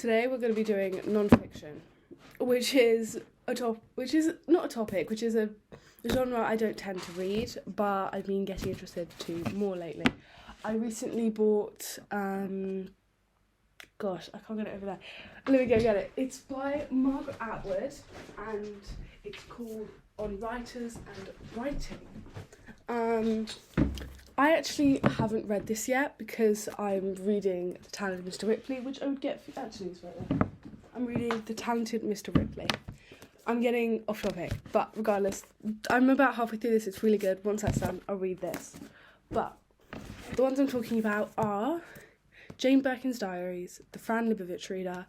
Today we're going to be doing non-fiction, which is a genre I don't tend to read, but I've been getting interested to more lately. I recently bought, gosh, I can't get it over there. Let me go get it. It's by Margaret Atwood, and it's called On Writers and Writing. I actually haven't read this yet because I'm reading The Talented Mr. Ripley, which I would get... Actually, it's right there. I'm reading The Talented Mr. Ripley. I'm getting off topic, but regardless, I'm about halfway through this. It's really good. Once that's done, I'll read this. But the ones I'm talking about are Jane Birkin's Diaries, the Fran Lebowitz Reader,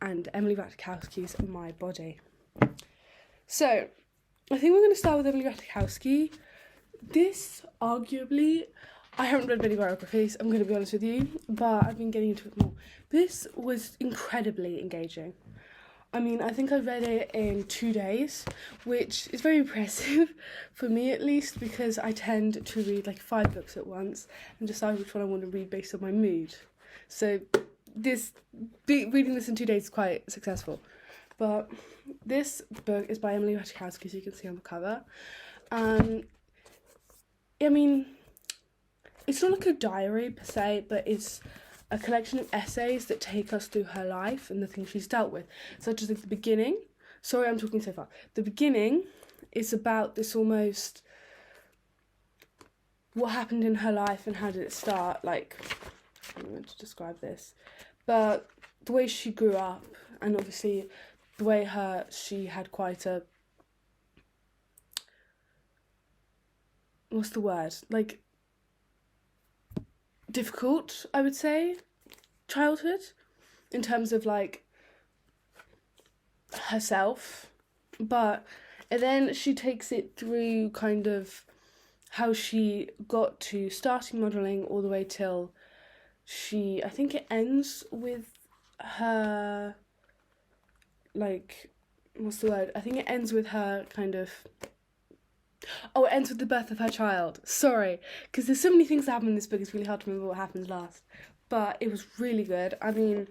and Emily Ratajkowski's My Body. So, I think we're going to start with Emily Ratajkowski. This, arguably, I haven't read many biographies, I'm going to be honest with you, but I've been getting into it more. This was incredibly engaging. I mean, I think I read it in 2 days, which is very impressive, for me at least, because I tend to read like 5 books at once and decide which one I want to read based on my mood. So reading this in 2 days is quite successful. But this book is by Emily Ratajkowski, as you can see on the cover. I mean, it's not like a diary per se, but it's a collection of essays that take us through her life and the things she's dealt with, such as like the beginning. Sorry, I'm talking so far. The beginning is about this almost what happened in her life and how did it start. Like, I don't know how to describe this, but the way she grew up, and obviously the way she had quite a, what's the word? Like, difficult, I would say, childhood, in terms of, like, herself. But, and then she takes it through kind of how she got to starting modelling all the way till I think it ends with her, like, what's the word? I think it ends with her kind of... Oh, it ends with the birth of her child. Sorry, because there's so many things that happen in this book, it's really hard to remember what happens last. But it was really good. I mean,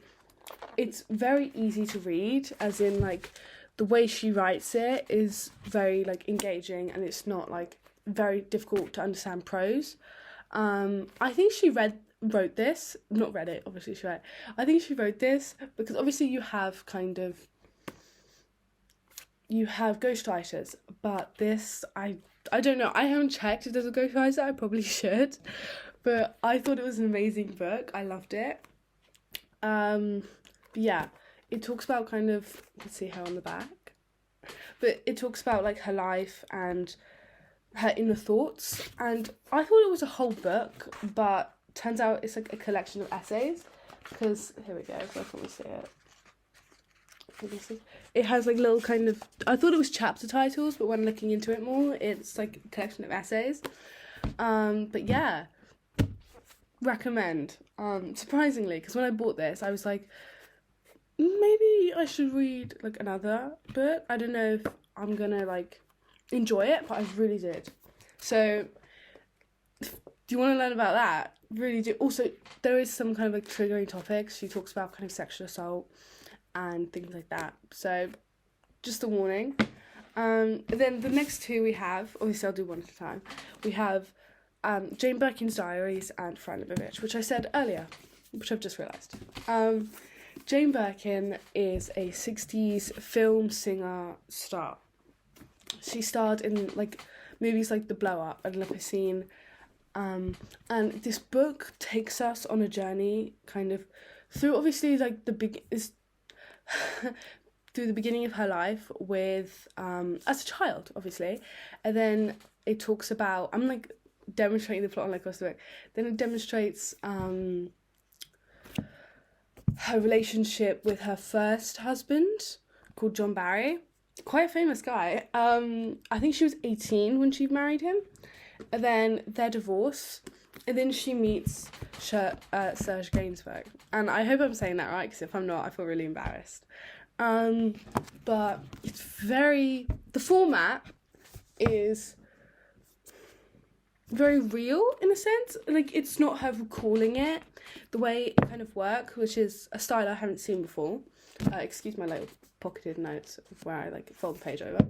it's very easy to read, as in, like, the way she writes it is very, like, engaging, and it's not, like, very difficult to understand prose. I think she wrote this. Not read it, obviously she read it. I think she wrote this because obviously you have ghostwriters, but this, I don't know, I haven't checked if there's a ghostwriter, I probably should, but I thought it was an amazing book, I loved it. But yeah, it talks about kind of, you can see her on the back, but it talks about like her life and her inner thoughts, and I thought it was a whole book, but turns out it's like a collection of essays, because, here we go, if I can see it. It has like little kind of, I thought it was chapter titles, but when looking into it more, it's like a collection of essays. But yeah, recommend. Surprisingly, because when I bought this, I was like, maybe I should read like another book. I don't know if I'm gonna like enjoy it, but I really did. So, do you want to learn about that? Really do. Also, there is some kind of like triggering topics. She talks about kind of sexual assault and things like that. So, just a warning. Then the next two we have, obviously I'll do one at a time. We have Jane Birkin's Diaries and Fran Lebowitz, which I said earlier, which I've just realised. Jane Birkin is a 60s film singer star. She starred in like movies like The Blow Up and La Piscine. And this book takes us on a journey kind of through obviously like through the beginning of her life with as a child, obviously, and then it talks about, I'm like demonstrating the plot on like across the book, then it demonstrates her relationship with her first husband called John Barry, quite a famous guy. I think she was 18 when she married him, and then their divorce, and then she meets Serge Gainsbourg. And I hope I'm saying that right, because if I'm not, I feel really embarrassed. But it's the format is very real in a sense. Like, it's not her recalling it, the way it kind of works, which is a style I haven't seen before. Excuse my little pocketed notes where I like fold the page over.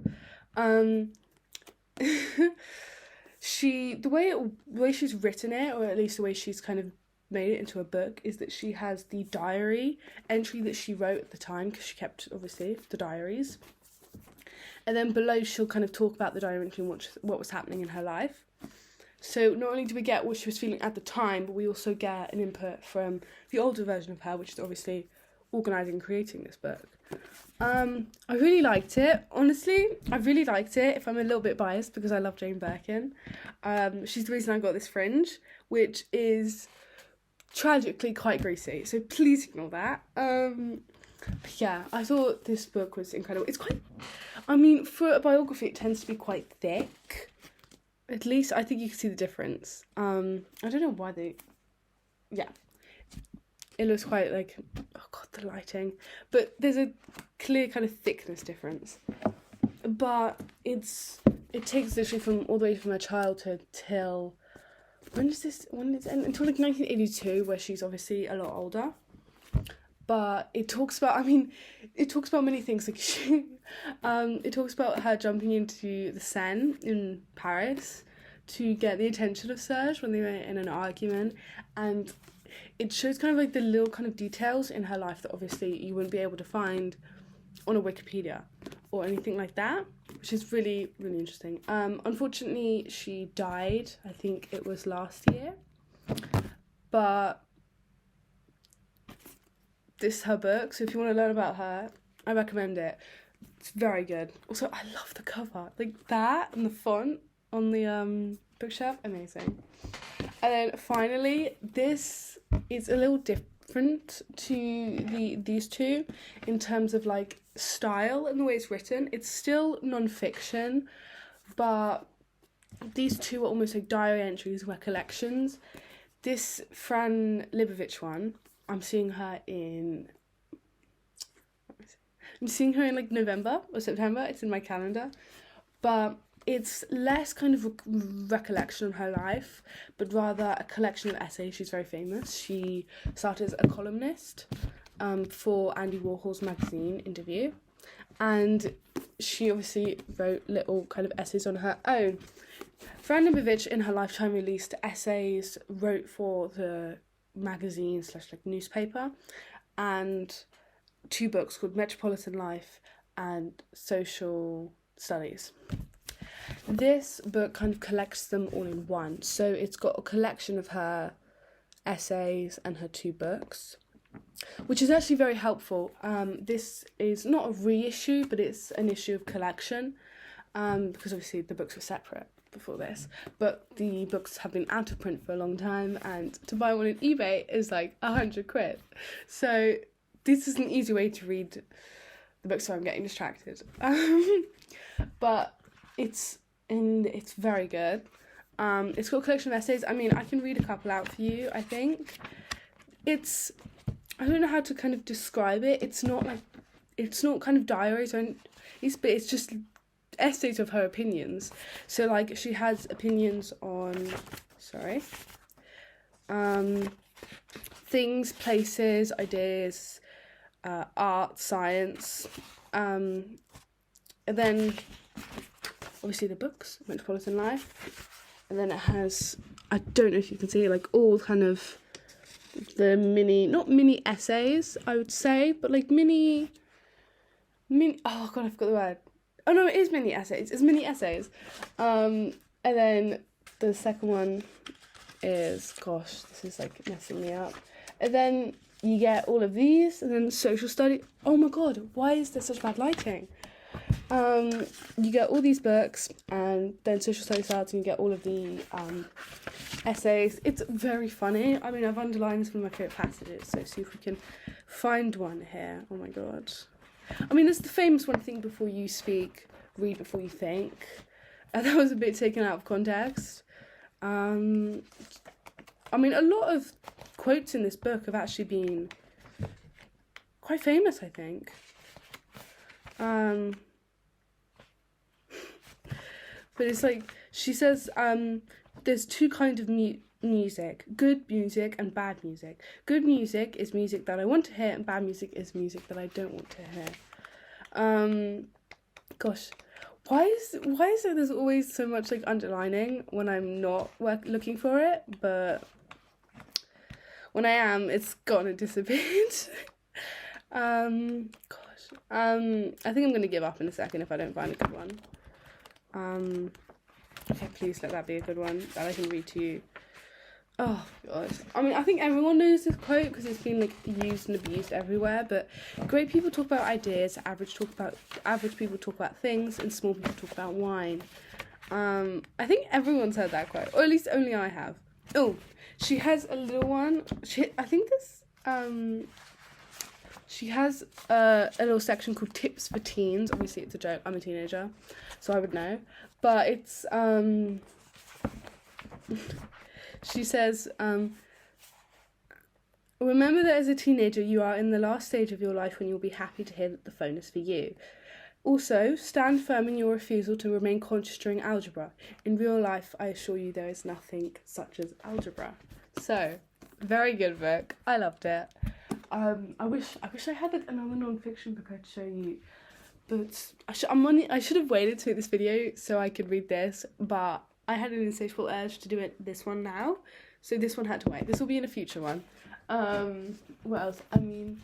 The way she's written it, or at least the way she's kind of made it into a book, is that she has the diary entry that she wrote at the time, because she kept, obviously, the diaries. And then below she'll kind of talk about the diary entry and what was happening in her life. So not only do we get what she was feeling at the time, but we also get an input from the older version of her, which is obviously organising and creating this book. I really liked it. Honestly, I really liked it, if I'm a little bit biased, because I love Jane Birkin. She's the reason I got this fringe, which is tragically quite greasy, so please ignore that. Yeah, I thought this book was incredible. It's quite, I mean, for a biography, it tends to be quite thick. At least I think you can see the difference. I don't know why yeah. It looks quite like, oh god, the lighting. But there's a clear kind of thickness difference. But it takes literally from all the way from her childhood till, when is it end? Until like 1982, where she's obviously a lot older. But it talks about many things. Like it talks about her jumping into the Seine in Paris to get the attention of Serge when they were in an argument, and it shows kind of like the little kind of details in her life that obviously you wouldn't be able to find on a Wikipedia or anything like that, which is really, really interesting. Unfortunately, she died, I think it was last year, but this is her book, so if you want to learn about her, I recommend it. It's very good. Also, I love the cover. Like that and the font on the bookshelf, amazing. And then finally, this is a little different to these two in terms of like style and the way it's written. It's still non-fiction, but these two are almost like diary entries, recollections. This Fran Lebowitz one, I'm seeing her in like November or September. It's in my calendar. But it's less kind of recollection of her life, but rather a collection of essays. She's very famous. She started as a columnist for Andy Warhol's magazine Interview. And she obviously wrote little kind of essays on her own. Fran Lebowitz in her lifetime released essays, wrote for the magazine / newspaper, and 2 books called Metropolitan Life and Social Studies. This book kind of collects them all in one, so it's got a collection of her essays and her 2 books, which is actually very helpful. This is not a reissue, but it's an issue of collection, because obviously the books were separate before this, but the books have been out of print for a long time, and to buy one on eBay is like £100. So this is an easy way to read the book, so I'm getting distracted. But it's very good. It's got a collection of essays. I mean, I can read a couple out for you, I think. I don't know how to kind of describe it. It's not kind of diaries, but it's just essays of her opinions. So like she has opinions on things, places, ideas, art, science, and then obviously the books, Metropolitan Life, and then it has, I don't know if you can see, like all kind of the not mini essays, I would say, but like mini, oh god, I forgot the word. Oh no, it is mini essays. It's mini essays. And then the second one is, gosh, this is like messing me up. And then you get all of these, and then social study. Oh my god, why is there such bad lighting? You get all these books, and then social study starts, and you get all of the essays. It's very funny. I mean, I've underlined some of my favourite passages, so see if we can find one here. Oh my god. I mean, there's the famous one, think before you speak, read before you think. That was a bit taken out of context. I mean, a lot of quotes in this book have actually been quite famous, I think. But it's like, she says, there's two kinds of music: good music and bad music. Good music is music that I want to hear, and bad music is music that I don't want to hear. Gosh, why is it there's always so much like underlining when I'm not looking for it, but when I am, it's gone and disappeared. I think I'm gonna give up in a second if I don't find a good one. Okay, please let that be a good one that I can read to you. Oh god. I mean, I think everyone knows this quote because it's been like used and abused everywhere, but great people talk about ideas, average people talk about things, and small people talk about wine. I think everyone's heard that quote, or at least only I have. Oh, she has a little one. She has a little section called Tips for Teens. Obviously it's a joke, I'm a teenager, so I would know. But it's, she says, remember that as a teenager you are in the last stage of your life when you'll be happy to hear that the phone is for you. Also, stand firm in your refusal to remain conscious during algebra. In real life, I assure you there is nothing such as algebra. So, very good book. I loved it. I wish I had like another non-fiction book I'd show you, but I should have waited to make this video so I could read this, but I had an insatiable urge to do this one now, so this one had to wait. This will be in a future one. What else? I mean,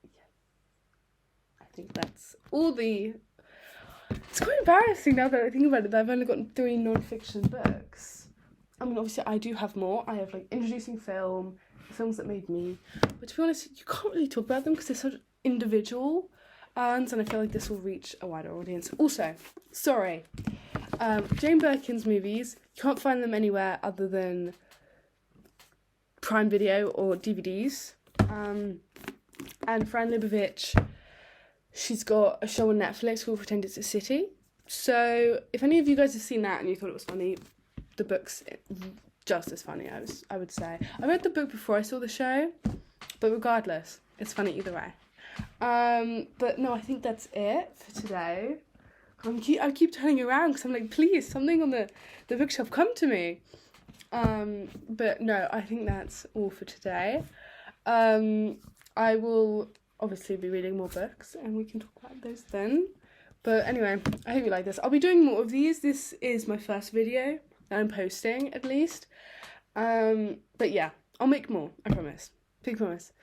yeah, I think that's all the... It's quite embarrassing now that I think about it that I've only gotten 3 non-fiction books. I mean, obviously I do have more. I have like introducing film, films that made me, but to be honest, you can't really talk about them because they're such individual, and I feel like this will reach a wider audience. Also, sorry, Jane Birkin's movies, you can't find them anywhere other than Prime Video or DVDs. And Fran lebowitz, she's got a show on Netflix called Pretend It's a City. So if any of you guys have seen that and you thought it was funny, the book's just as funny, I would say. I read the book before I saw the show, but regardless, it's funny either way. But no, I think that's it for today. I keep turning around because I'm like, please, something on the bookshelf, come to me. But no, I think that's all for today. I will obviously be reading more books and we can talk about those then. But anyway, I hope you like this. I'll be doing more of these. This is my first video that I'm posting, at least. But yeah, I'll make more, I promise. Big promise.